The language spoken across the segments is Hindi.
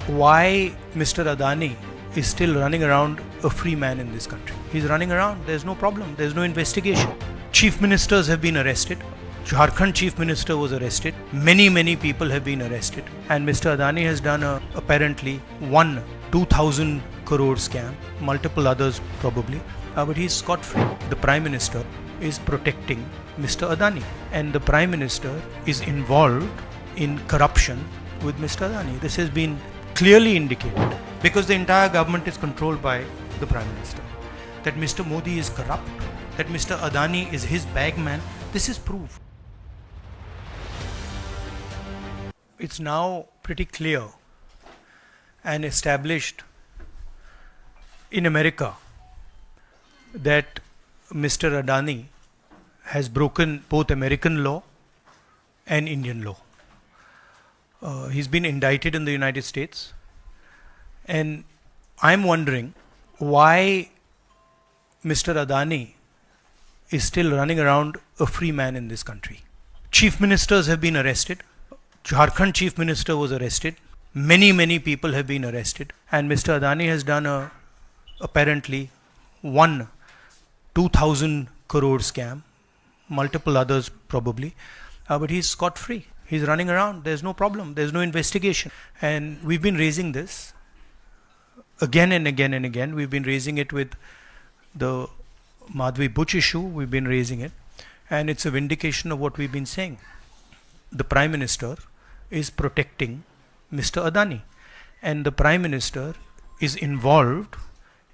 why Mr. Adani is still running around a free man in this country. He's running around, there's no problem, there's no investigation. Chief ministers have been arrested. Jharkhand chief minister was arrested. Many people have been arrested. And Mr. Adani has done apparently one 2,000 crore scam, multiple others probably, but he's scot-free. The Prime Minister is protecting Mr. Adani, and the Prime Minister is involved in corruption with Mr. Adani. This has been clearly indicated because the entire government is controlled by the Prime Minister. That Mr. Modi is corrupt, that Mr. Adani is his bagman, this is proof. It's now pretty clear and established in America that Mr. Adani has broken both American law and Indian law. He's been indicted in the United States, and I'm wondering why Mr. Adani is still running around a free man in this country. Chief ministers have been arrested. Jharkhand chief minister was arrested. Many people have been arrested, and Mr. Adani has done apparently one 2,000 crore scam, multiple others probably, but he's scot-free. He's running around, there's no problem, there's no investigation. And we've been raising this again and again and again. We've been raising it with the Madhavi Butch issue, we've been raising it, and it's a vindication of what we've been saying. The Prime Minister is protecting Mr. Adani, and the Prime Minister is involved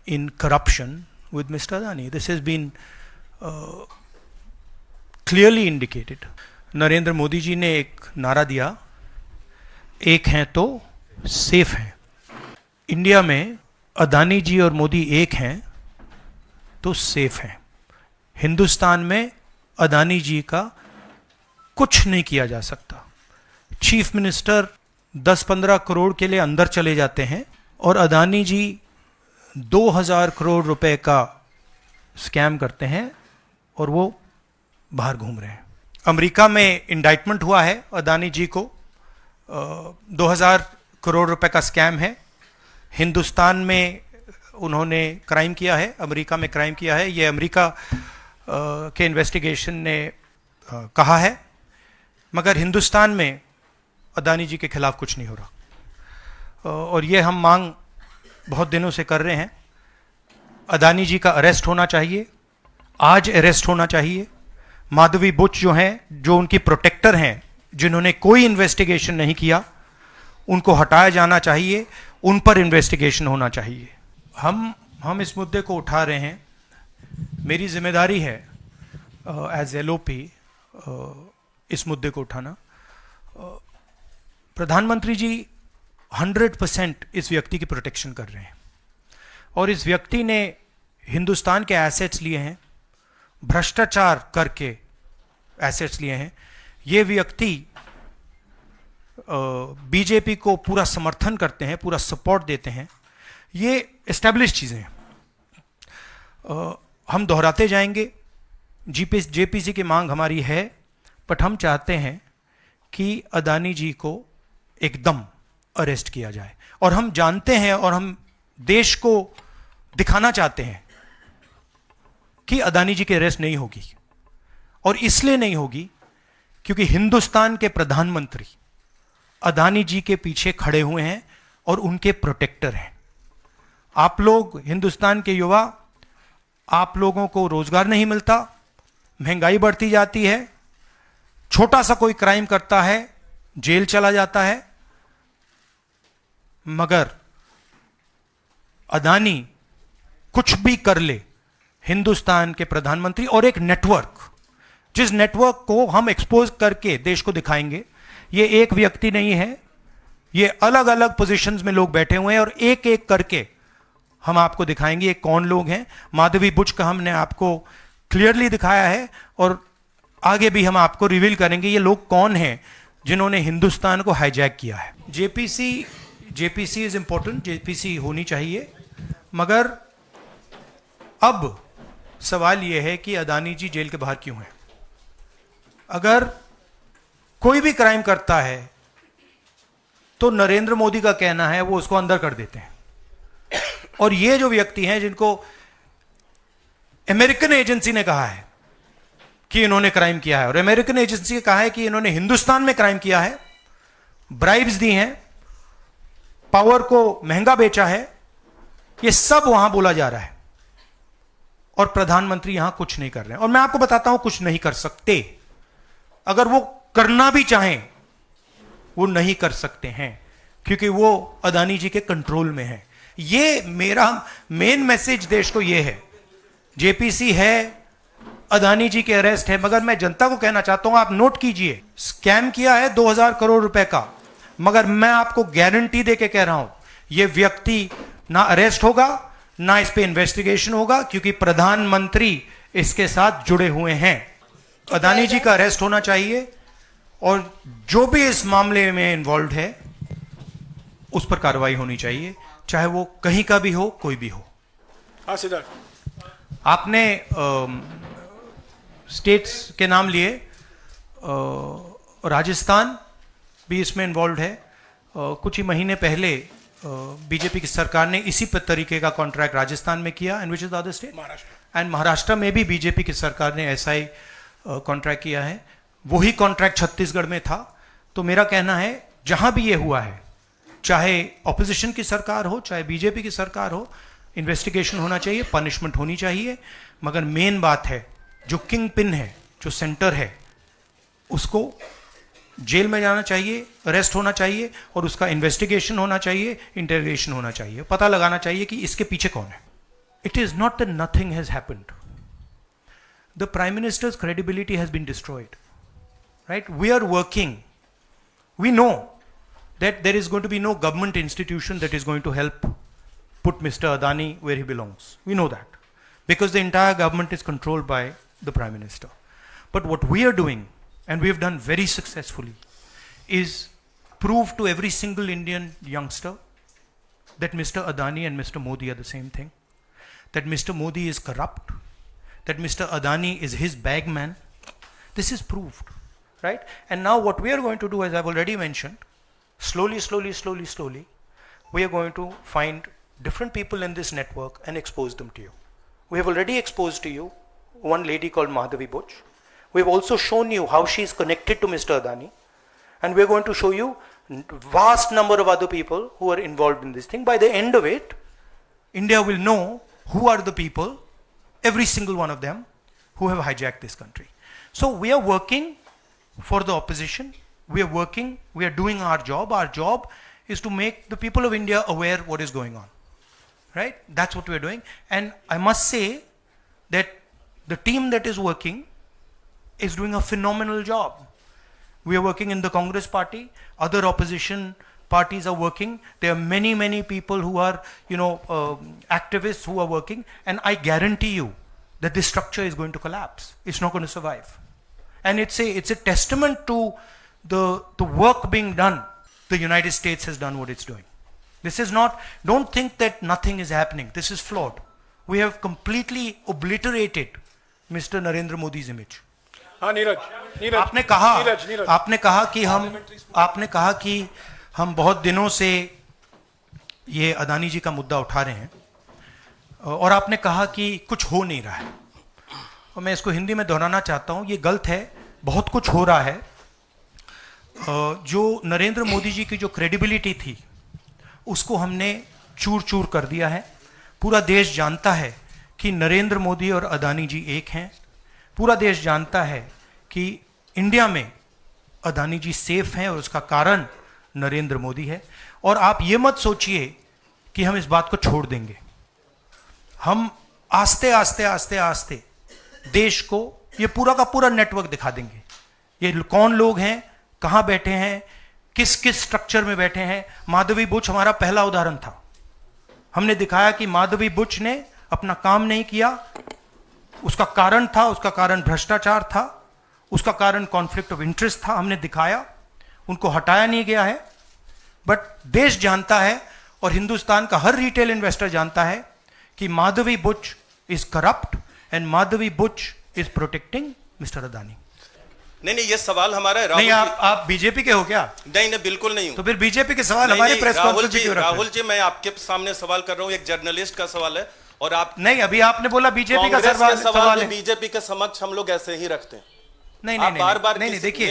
in corruption with Mr. Adani. This has been clearly indicated. Narendra Modi ji ने एक नारा दिया, एक हैं तो सेफ हैं. इंडिया में अदानी जी और मोदी एक हैं तो सेफ हैं. हिंदुस्तान में अदानी जी का कुछ नहीं किया जा सकता. चीफ मिनिस्टर 10-15 करोड़ के लिए अंदर चले जाते हैं और अदानी जी 2,000 करोड़ रुपए का स्कैम करते हैं और वो बाहर घूम रहे हैं. अमेरिका में इंडाइटमेंट हुआ है अदानी जी को, 2,000 करोड़ रुपए का स्कैम है. हिंदुस्तान में उन्होंने क्राइम किया है, अमेरिका में क्राइम किया है, ये अमेरिका के इन्वेस्टिगेशन ने कहा है. मगर हिंदुस्तान में अदानी जी के खिलाफ कुछ नहीं हो रहा, और ये हम मांग बहुत दिनों से कर रहे हैं. अदानी जी का अरेस्ट होना चाहिए, आज अरेस्ट होना चाहिए. माधवी बुच जो हैं, जो उनकी प्रोटेक्टर हैं, जिन्होंने कोई इन्वेस्टिगेशन नहीं किया, उनको हटाया जाना चाहिए, उन पर इन्वेस्टिगेशन होना चाहिए. हम इस मुद्दे को उठा रहे हैं. मेरी जिम्मेदारी है एज एलओपी इस मुद्दे को उठाना. प्रधानमंत्री जी 100% इस व्यक्ति की प्रोटेक्शन कर रहे हैं, और इस व्यक्ति ने हिंदुस्तान के एसेट्स लिए हैं, भ्रष्टाचार करके एसेट्स लिए हैं. ये व्यक्ति बीजेपी को पूरा समर्थन करते हैं, पूरा सपोर्ट देते हैं. ये एस्टेब्लिश चीज़ें हैं. हम दोहराते जाएंगे. जेपीसी की मांग हमारी है, बट हम चाहते हैं कि अदानी जी को एकदम अरेस्ट किया जाए. और हम जानते हैं और हम देश को दिखाना चाहते हैं कि अदानी जी की अरेस्ट नहीं होगी, और इसलिए नहीं होगी क्योंकि हिंदुस्तान के प्रधानमंत्री अदानी जी के पीछे खड़े हुए हैं और उनके प्रोटेक्टर हैं. आप लोग हिंदुस्तान के युवा, आप लोगों को रोजगार नहीं मिलता, महंगाई बढ़ती जाती है, छोटा सा कोई क्राइम करता है जेल चला जाता है. मगर अदानी कुछ भी कर ले, हिंदुस्तान के प्रधानमंत्री और एक नेटवर्क, जिस नेटवर्क को हम एक्सपोज करके देश को दिखाएंगे. ये एक व्यक्ति नहीं है, ये अलग अलग पोजीशंस में लोग बैठे हुए हैं, और एक एक करके हम आपको दिखाएंगे ये कौन लोग हैं. माधवी बुच का हमने आपको क्लियरली दिखाया है, और आगे भी हम आपको रिवील करेंगे ये लोग कौन हैं जिन्होंने हिंदुस्तान को हाईजैक किया है. जेपीसी इज इंपॉर्टेंट, जेपीसी होनी चाहिए, मगर अब सवाल यह है कि अदानी जी जेल के बाहर क्यों हैं. अगर कोई भी क्राइम करता है तो नरेंद्र मोदी का कहना है वो उसको अंदर कर देते हैं। और ये जो व्यक्ति हैं जिनको अमेरिकन एजेंसी ने कहा है कि इन्होंने क्राइम किया है, और अमेरिकन एजेंसी ने कहा है कि इन्होंने हिंदुस्तान में क्राइम किया है, ब्राइब्स दी हैं, पावर को महंगा बेचा है, ये सब वहां बोला जा रहा है और प्रधानमंत्री यहां कुछ नहीं कर रहे हैं। और मैं आपको बताता हूं कुछ नहीं कर सकते। अगर वो करना भी चाहें वो नहीं कर सकते हैं क्योंकि वो अदानी जी के कंट्रोल में है। ये मेरा मेन मैसेज देश को ये है, जेपीसी है, अदानी जी के अरेस्ट है, मगर मैं जनता को कहना चाहता हूं आप नोट कीजिए, स्कैम किया है 2000 करोड़ रुपए का, मगर मैं आपको गारंटी देके कह रहा हूं यह व्यक्ति ना अरेस्ट होगा ना इस पे इन्वेस्टिगेशन होगा क्योंकि प्रधानमंत्री इसके साथ जुड़े हुए हैं। अदानी जी का अरेस्ट होना चाहिए और जो भी इस मामले में इन्वॉल्व है उस पर कार्रवाई होनी चाहिए, चाहे वो कहीं का भी हो, कोई भी हो। हाँ सिद्धार्थ, आपने स्टेट्स के नाम लिए, राजस्थान भी इसमें इन्वॉल्व है। कुछ ही महीने पहले बीजेपी की सरकार ने इसी तरीके का कॉन्ट्रैक्ट राजस्थान में किया, and which is the other state, Maharashtra. And Maharashtra में भी बीजेपी की सरकार ने ऐसा ही कॉन्ट्रैक्ट किया है। वही कॉन्ट्रैक्ट छत्तीसगढ़ में था। तो मेरा कहना है जहां भी ये हुआ है, चाहे ऑपोजिशन की सरकार हो चाहे बीजेपी की सरकार हो, इन्वेस्टिगेशन होना चाहिए, पनिशमेंट होनी चाहिए, मगर मेन बात है जो किंग पिन है, जो सेंटर है, उसको जेल में जाना चाहिए, अरेस्ट होना चाहिए और उसका इन्वेस्टिगेशन होना चाहिए, इंटरोगेशन होना चाहिए, पता लगाना चाहिए कि इसके पीछे कौन है। It is not that nothing has happened. The prime minister's credibility has been destroyed, right? We are working, we know that there is going to be no government institution that is going to help put Mr. Adani where he belongs. We know that because the entire government is controlled by the Prime Minister. But what we are doing, and we have done very successfully, is prove to every single Indian youngster that Mr. Adani and Mr. Modi are the same thing, that Mr. Modi is corrupt, that Mr. Adani is his bagman. This is proved, right? And now what we are going to do, as I've already mentioned, slowly, we are going to find different people in this network and expose them to you. We have already exposed to you one lady called Madhavi Butch. We have also shown you how she is connected to Mr. Adani, and we are going to show you vast number of other people who are involved in this thing. By the end of it, India will know who are the people, every single one of them, who have hijacked this country. So we are working for the opposition. We are working, we are doing our job. Our job is to make the people of India aware what is going on, right? That's what we are doing. And I must say that the team that is working is doing a phenomenal job. We are working in the Congress party, other opposition parties are working. There are many people who are, activists who are working, and I guarantee you that this structure is going to collapse. It's not going to survive. And it's a testament to the work being done. The United States has done what it's doing. This is not, don't think that nothing is happening. This is flawed. We have completely obliterated Mr. Narendra Modi's image. हाँ नीरज, आपने कहा कि हम बहुत दिनों से ये अदानी जी का मुद्दा उठा रहे हैं और आपने कहा कि कुछ हो नहीं रहा है, और मैं इसको हिंदी में दोहराना चाहता हूं, ये गलत है। बहुत कुछ हो रहा है। जो नरेंद्र मोदी जी की जो क्रेडिबिलिटी थी उसको हमने चूर चूर कर दिया है। पूरा देश जानता है कि नरेंद्र मोदी और अदानी जी एक हैं। पूरा देश जानता है कि इंडिया में अदानी जी सेफ हैं और उसका कारण नरेंद्र मोदी है। और आप ये मत सोचिए कि हम इस बात को छोड़ देंगे। हम आस्ते आस्ते देश को ये पूरा का पूरा नेटवर्क दिखा देंगे। ये कौन लोग हैं, कहां बैठे हैं, किस किस स्ट्रक्चर में बैठे हैं। माधवी बुच हमारा पहला उदाहरण था। हमने दिखाया कि माधवी बुच ने अपना काम नहीं किया, उसका कारण भ्रष्टाचार था, उसका कारण कॉन्फ्लिक्ट ऑफ इंटरेस्ट था। हमने दिखाया, उनको हटाया नहीं गया है। बट देश जानता है और हिंदुस्तान का हर रिटेल इन्वेस्टर जानता है कि Madhabi Buch is corrupt and Madhabi Buch is protecting mister Adani. नहीं नहीं, ये सवाल हमारा है नहीं, राहुल आप बीजेपी के हो क्या? नहीं नहीं, बिल्कुल नहीं हूँ। तो फिर बीजेपी के सवाल नहीं, हमारे नहीं, प्रेस राहुल कॉन्फ्रेंस में जी, क्यों रख रहे हैं? राहुल जी, मैं आपके सामने सवाल कर रहा हूँ, एक जर्नलिस्ट का सवाल है, और आप नहीं, अभी आपने बोला बीजेपी का कांग्रेस के सवाल है। बीजेपी के समक्ष हम लोग ऐसे ही रखते हैं। नहीं आप नहीं बार बार नहीं, देखिए,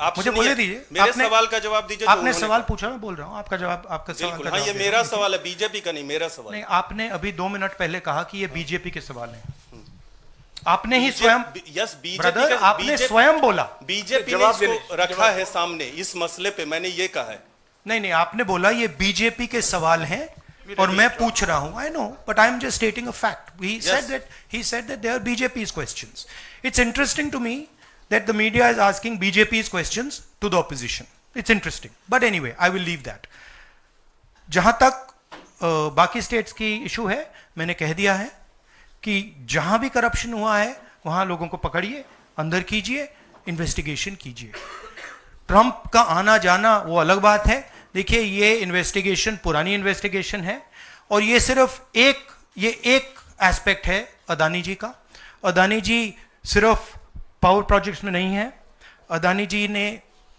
आप मुझे सुनिए, बोले दीजिए, मेरे सवाल का जवाब दीजिए। जो आपने उन्होंने सवाल कहा। पूछा, मैं बोल रहा हूँ आपका जवाब, आपका सवाल बिल्कुल, का हाँ, ये जवाब दे मेरा रहा हूँ। सवाल है, बीजेपी का नहीं, मेरा सवाल। नहीं, आपने अभी 2 मिनट पहले कहा कि ये बीजेपी के सवाल हैं। आपने ही स्वयं, यस, बीजेपी ब्रदर, आपने स्वयं बोला। बीजेपी ने जवाब इसको रखा है सामने, इस मसले पे मैंने ये कहा है। नहीं नहीं, आपने बोला ये बीजेपी के सवाल हैं और मैं पूछ रहा हूं। I know, but I am just stating a fact. He said that they are BJP's questions. It's interesting to me that the media is asking BJP's questions to the opposition. It's interesting, but anyway, I will leave that. जहां तक बाकी स्टेट्स की इशू है, मैंने कह दिया है कि जहां भी करप्शन हुआ है वहां लोगों को पकड़िए, अंदर कीजिए, इन्वेस्टिगेशन कीजिए। ट्रंप का आना जाना वो अलग बात है। देखिए, ये इन्वेस्टिगेशन पुरानी इन्वेस्टिगेशन है और ये सिर्फ एक एस्पेक्ट है अदानी जी का। अदानी जी सिर्फ पावर प्रोजेक्ट्स में नहीं है। अदानी जी ने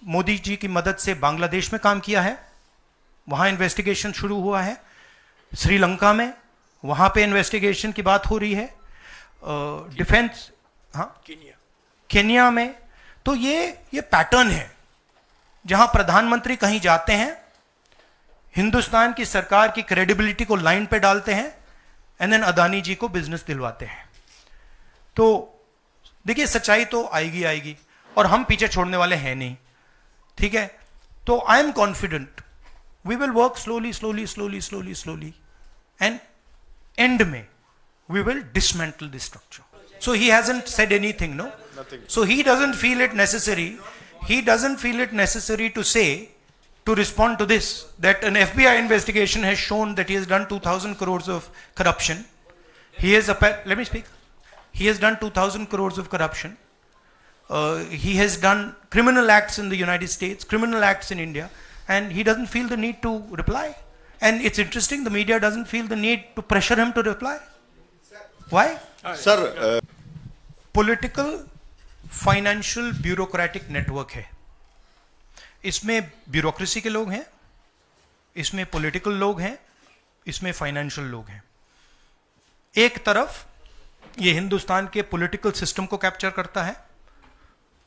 मोदी जी की मदद से बांग्लादेश में काम किया है, वहां इन्वेस्टिगेशन शुरू हुआ है। श्रीलंका में, वहां पे इन्वेस्टिगेशन की बात हो रही है। डिफेंस, हाँ, केन्या में। तो ये पैटर्न है जहां प्रधानमंत्री कहीं जाते हैं, हिंदुस्तान की सरकार की क्रेडिबिलिटी को लाइन पे डालते हैं, एंड देन अदानी जी को बिजनेस दिलवाते हैं। तो देखिए, सच्चाई तो आएगी आएगी और हम पीछे छोड़ने वाले हैं नहीं, ठीक है? तो I am confident we will work slowly slowly slowly slowly slowly and end में we will dismantle this structure. So he hasn't said anything, no? Nothing. So he doesn't feel it necessary. He doesn't feel it necessary to say, to respond to this, that an FBI investigation has shown that he has done 2,000 crores of corruption. He has, let me speak. He has done 2,000 crores of corruption. He has done criminal acts in the United States, criminal acts in India, and he doesn't feel the need to reply. And it's interesting, the media doesn't feel the need to pressure him to reply. Why? Sir political financial bureaucratic network है। इसमें ब्यूरोक्रेसी के लोग हैं, इसमें पॉलिटिकल लोग हैं, इसमें फाइनेंशियल लोग हैं। एक तरफ ये हिंदुस्तान के पॉलिटिकल सिस्टम को कैप्चर करता है,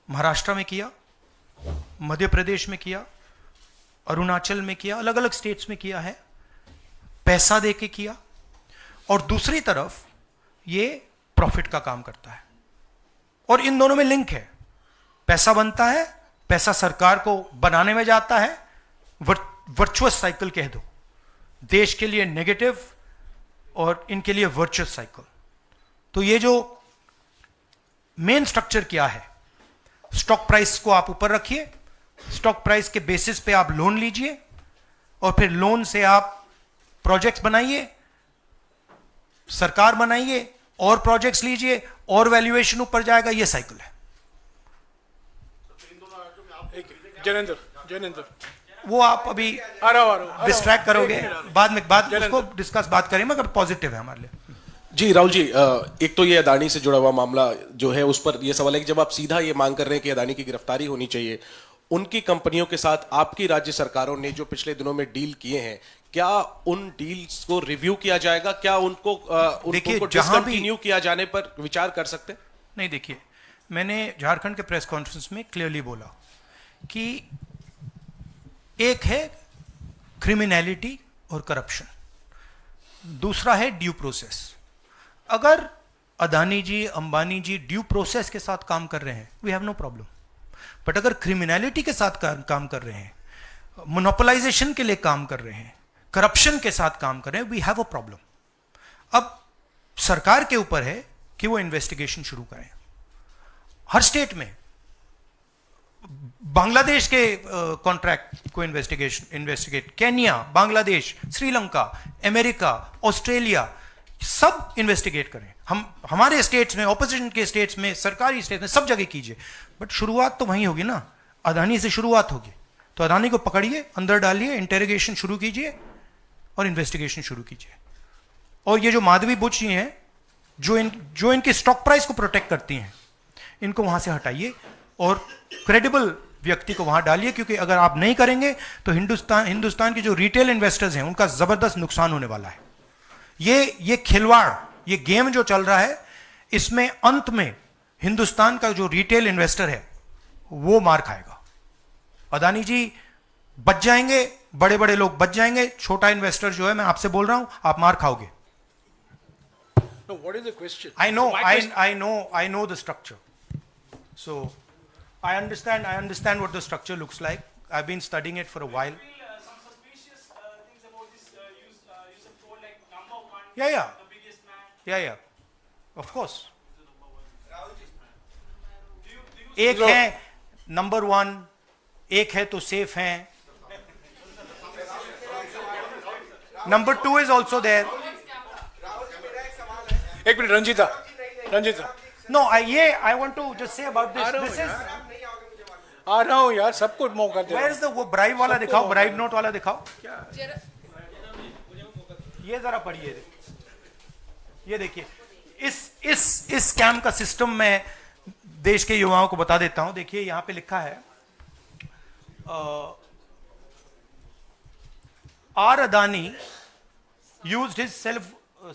महाराष्ट्र में किया, मध्य प्रदेश में किया, अरुणाचल में किया, अलग अलग स्टेट्स में किया है, पैसा देके किया। और दूसरी तरफ ये प्रॉफिट का काम करता है और इन दोनों में लिंक है। पैसा बनता है, पैसा सरकार को बनाने में जाता है, वर्चुअस साइकिल कह दो, देश के लिए नेगेटिव और इनके लिए वर्चुअस साइकिल। तो ये जो मेन स्ट्रक्चर क्या है, स्टॉक प्राइस को आप ऊपर रखिए, स्टॉक प्राइस के बेसिस पे आप लोन लीजिए और फिर लोन से आप प्रोजेक्ट्स बनाइए, सरकार बनाइए और प्रोजेक्ट्स लीजिए और वैल्यूएशन ऊपर जाएगा। ये साइकिल है। जैनेंद्र वो आप अभी आ रहा हूँ डिस्ट्रैक्ट करोगे, बाद उसको डिस्कस बात करेंगे, मगर पॉजिटिव है हमारे लिए। जी राहुल जी, एक तो ये अदानी से जुड़ा हुआ मामला जो है उस पर ये सवाल है कि जब आप सीधा ये मांग कर रहे हैं कि अदानी की गिरफ्तारी होनी चाहिए, उनकी कंपनियों के साथ आपकी राज्य सरकारों ने जो पिछले दिनों में डील किए हैं, क्या उन डील्स को रिव्यू किया जाएगा? क्या उनको डिसकंटिन्यू किया जाने पर विचार कर सकते हैं? नहीं, देखिए, मैंने झारखंड के प्रेस कॉन्फ्रेंस में क्लियरली बोला कि एक है क्रिमिनलिटी और करप्शन, दूसरा है ड्यू प्रोसेस। अगर अदानी जी, अंबानी जी ड्यू प्रोसेस के साथ काम कर रहे हैं, we have no problem. But अगर क्रिमिनलिटी के साथ काम कर रहे हैं, मोनोपोलाइजेशन के लिए काम कर रहे हैं, करप्शन के साथ काम कर रहे हैं, वी हैव अ प्रॉब्लम। अब सरकार के ऊपर है कि वो इन्वेस्टिगेशन शुरू करें। हर स्टेट में बांग्लादेश के कॉन्ट्रैक्ट को investigate, Kenya, Bangladesh, Sri Lanka, America, Australia, सब इन्वेस्टिगेट करें। हमारे स्टेट्स में, ऑपोजिशन के स्टेट्स में, सरकारी स्टेट्स में, सब जगह कीजिए। बट शुरुआत तो वहीं होगी ना, अदानी से शुरुआत होगी। तो अदानी को पकड़िए, अंदर डालिए, इंटेरोगेशन शुरू कीजिए और इन्वेस्टिगेशन शुरू कीजिए। और ये जो माधवी बुच हैं, जो इनके स्टॉक प्राइस को प्रोटेक्ट करती हैं, इनको वहां से हटाइए और क्रेडिबल व्यक्ति को वहां डालिए, क्योंकि अगर आप नहीं करेंगे तो हिंदुस्तान के जो रिटेल इन्वेस्टर्स हैं उनका जबरदस्त नुकसान होने वाला है। ये खिलवाड़, ये गेम जो चल रहा है, इसमें अंत में हिंदुस्तान का जो रिटेल इन्वेस्टर है वो मार खाएगा। अदानी जी बच जाएंगे, बड़े बड़े लोग बच जाएंगे, छोटा इन्वेस्टर जो है, मैं आपसे बोल रहा हूं, आप मार खाओगे। No, what is the question? I know, My question- I know the structure. So, I understand what the structure looks like. I've been studying it for a while. Some suspicious things about this use of toll, like number one, Yeah. the biggest man. Yeah. Of course. Do you एक है नंबर 1, एक है तो सेफ है, नंबर 2 is also there. एक मिनट, Ranjita No, I want to just say about this. This is, आ रहा हूँ यार, सबको मौका दे। where is the वो ब्राइब वाला दिखाओ, ब्राइब नोट वाला दिखाओ। ये जरा पढ़िए, ये देखिए, इस स्कैम का सिस्टम मैं देश के युवाओं को बता देता हूं। देखिए यहां पे लिखा है R Adani used his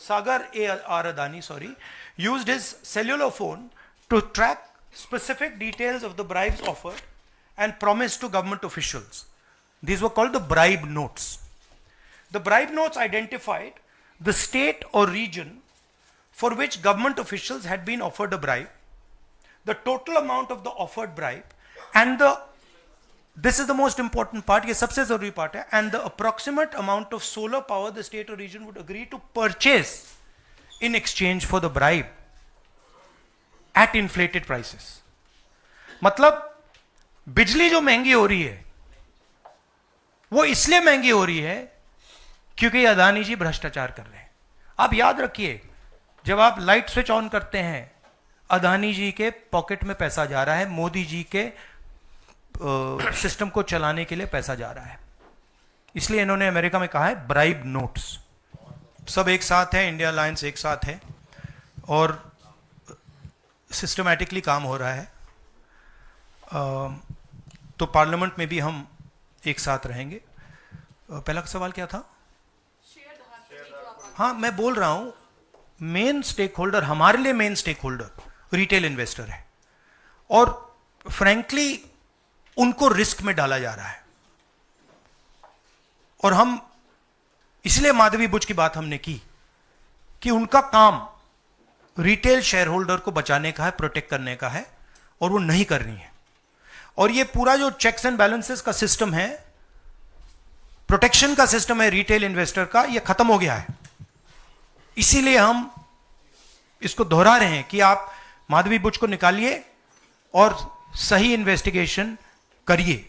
Sagar R. Adani, used his cellular phone to track specific details of the bribes offered and promised to government officials. These were called the bribe notes. The bribe notes identified the state or region for which government officials had been offered a bribe, the total amount of the offered bribe, and this is the most important part, ये सबसे जरूरी part है, and the approximate amount of solar power the state or region would agree to purchase in exchange for the bribe at inflated prices. मतलब बिजली जो महंगी हो रही है वो इसलिए महंगी हो रही है क्योंकि अदानी जी भ्रष्टाचार कर रहे हैं। आप याद रखिए, जब आप लाइट स्विच ऑन करते हैं अदानी जी के पॉकेट में पैसा जा रहा है, मोदी जी के सिस्टम को चलाने के लिए पैसा जा रहा है। इसलिए इन्होंने अमेरिका में कहा है ब्राइब नोट्स। सब एक साथ है, इंडिया अलायंस एक साथ है और सिस्टमैटिकली काम हो रहा है। तो पार्लियामेंट में भी हम एक साथ रहेंगे। पहला सवाल क्या था? हाँ, मैं बोल रहा हूं मेन स्टेक होल्डर, हमारे लिए main stakeholder retail investor है और फ्रैंकली उनको रिस्क में डाला जा रहा है। और हम इसलिए माधवी बुच की बात हमने की कि उनका काम रिटेल शेयर होल्डर को बचाने का है, प्रोटेक्ट करने का है, और वो नहीं कर रही है। और ये पूरा जो चेक्स एंड बैलेंसेस का सिस्टम है, प्रोटेक्शन का सिस्टम है रिटेल इन्वेस्टर का, ये खत्म हो गया है। इसीलिए हम इसको दोहरा रहे हैं कि आप माधवी बुच को निकालिए और सही इन्वेस्टिगेशन करिए।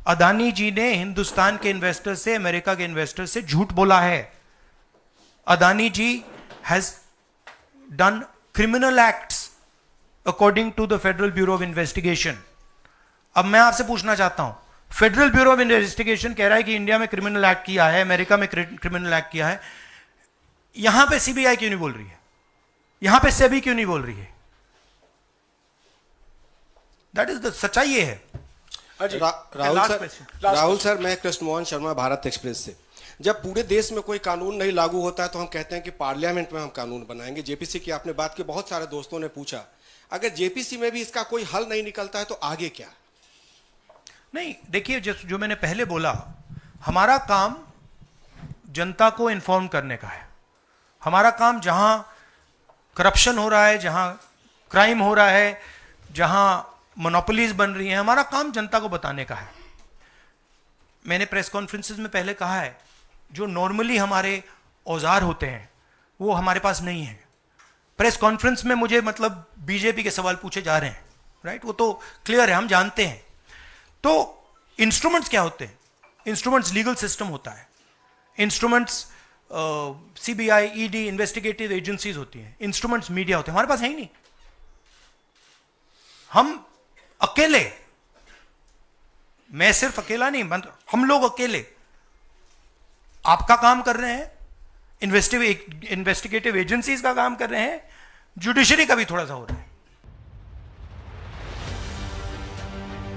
अदानी जी ने हिंदुस्तान के इन्वेस्टर से, अमेरिका के इन्वेस्टर से झूठ बोला है। Adani ji has done criminal acts according to the Federal Bureau of Investigation. अब मैं आपसे पूछना चाहता हूं, फेडरल ब्यूरो ऑफ इन्वेस्टिगेशन कह रहा है कि इंडिया में क्रिमिनल एक्ट किया है, अमेरिका में क्रिमिनल एक्ट किया है, यहां पे सीबीआई क्यों नहीं बोल रही है? यहां पे सेबी क्यों नहीं बोल रही है? दैट इज द सच्चाई ये है। राहुल सर, मैं कृष्णमोहन शर्मा, भारत एक्सप्रेस से। जब पूरे देश में कोई कानून नहीं लागू होता है तो हम कहते हैं कि पार्लियामेंट में हम कानून बनाएंगे। जेपीसी की आपने बात की, बहुत सारे दोस्तों ने पूछा, अगर जेपीसी में भी इसका कोई हल नहीं निकलता है तो आगे क्या? नहीं, देखिए जो मैंने पहले बोला, हमारा काम जनता को इन्फॉर्म करने का है। हमारा काम जहां करप्शन हो रहा है, जहां क्राइम हो रहा है, जहां मोनोपोलीज बन रही हैं, हमारा काम जनता को बताने का है। मैंने प्रेस कॉन्फ्रेंसेस में पहले कहा है, जो नॉर्मली हमारे औजार होते हैं वो हमारे पास नहीं है। प्रेस कॉन्फ्रेंस में मुझे मतलब बीजेपी के सवाल पूछे जा रहे हैं, राइट? वो तो क्लियर है, हम जानते हैं। तो इंस्ट्रूमेंट्स क्या होते हैं? इंस्ट्रूमेंट्स लीगल सिस्टम होता है, instruments CBI, ED, investigative agencies होती हैं, इंस्ट्रूमेंट्स मीडिया होते हैं। हमारे पास है ही नहीं। हम अकेले, मैं सिर्फ अकेला नहीं, हम लोग अकेले आपका काम कर रहे हैं, इन्वेस्टिगेटिव एजेंसीज का काम कर रहे हैं, जुडिशरी का भी थोड़ा सा हो रहा है।